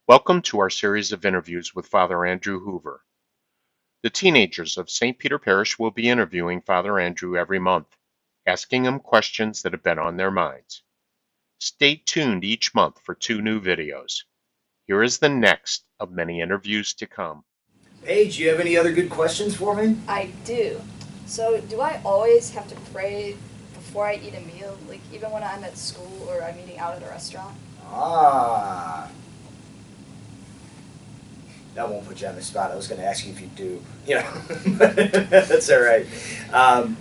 Welcome to our series of interviews with Father Andrew Hoover. The teenagers of St. Peter Parish will be interviewing Father Andrew every month, asking him questions that have been on their minds. Stay tuned each month for 2 new videos. Here is the next of many interviews to come. Paige, you have any other good questions for me? I do. So, do I always have to pray before I eat a meal? Like, even when I'm at school or I'm eating out at a restaurant? Ah, that won't put you on the spot. I was going to ask you if you do. That's all right. Um,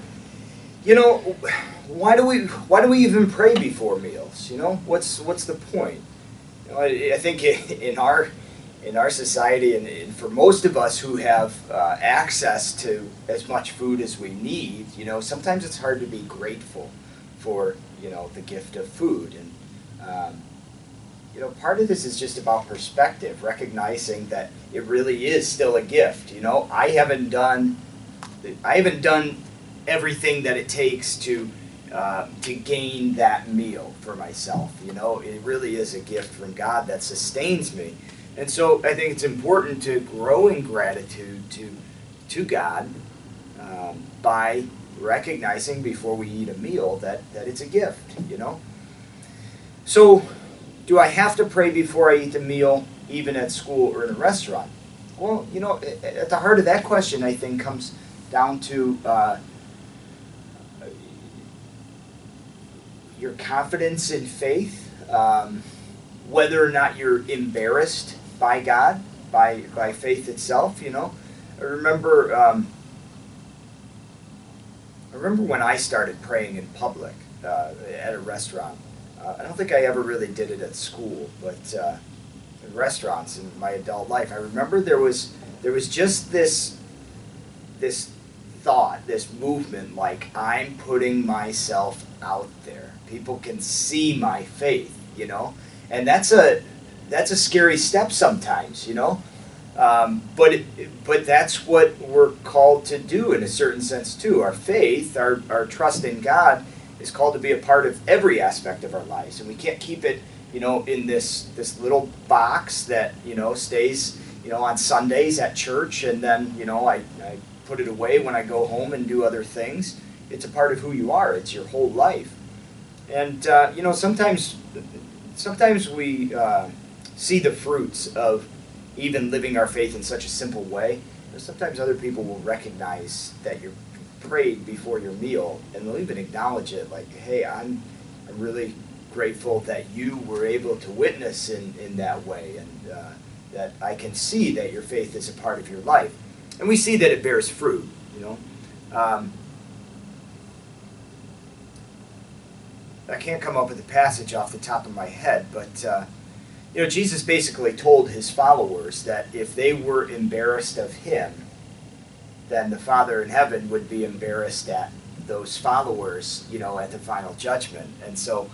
you know, why do we even pray before meals? What's the point? I think in our society and for most of us who have access to as much food as we need, sometimes it's hard to be grateful for the gift of food. And part of this is just about perspective, recognizing that it really is still a gift. I haven't done everything that it takes to gain that meal for myself. It really is a gift from God that sustains me. And so I think it's important to grow in gratitude to God by recognizing before we eat a meal that it's a gift. So do I have to pray before I eat the meal, even at school or in a restaurant? Well, at the heart of that question, I think, comes down to your confidence in faith, whether or not you're embarrassed by God, by faith itself. I remember when I started praying in public at a restaurant. I don't think I ever really did it at school, but in restaurants in my adult life, I remember there was just this thought, this movement, like, I'm putting myself out there. People can see my faith, and that's a scary step sometimes, but that's what we're called to do in a certain sense too. Our faith, our trust in God, is called to be a part of every aspect of our lives, and we can't keep it, in this little box that stays, on Sundays at church, and then I put it away when I go home and do other things. It's a part of who you are. It's your whole life, and sometimes we see the fruits of even living our faith in such a simple way. Sometimes other people will recognize that you're prayed before your meal, and they'll even acknowledge it, like, hey, I'm really grateful that you were able to witness in that way, and that I can see that your faith is a part of your life. And we see that it bears fruit. I can't come up with a passage off the top of my head, but Jesus basically told his followers that if they were embarrassed of him, then the Father in heaven would be embarrassed at those followers, at the final judgment. And so,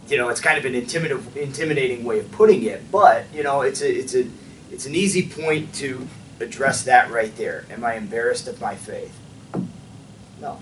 it's kind of an intimidating way of putting it, but it's an easy point to address that right there. Am I embarrassed of my faith? No.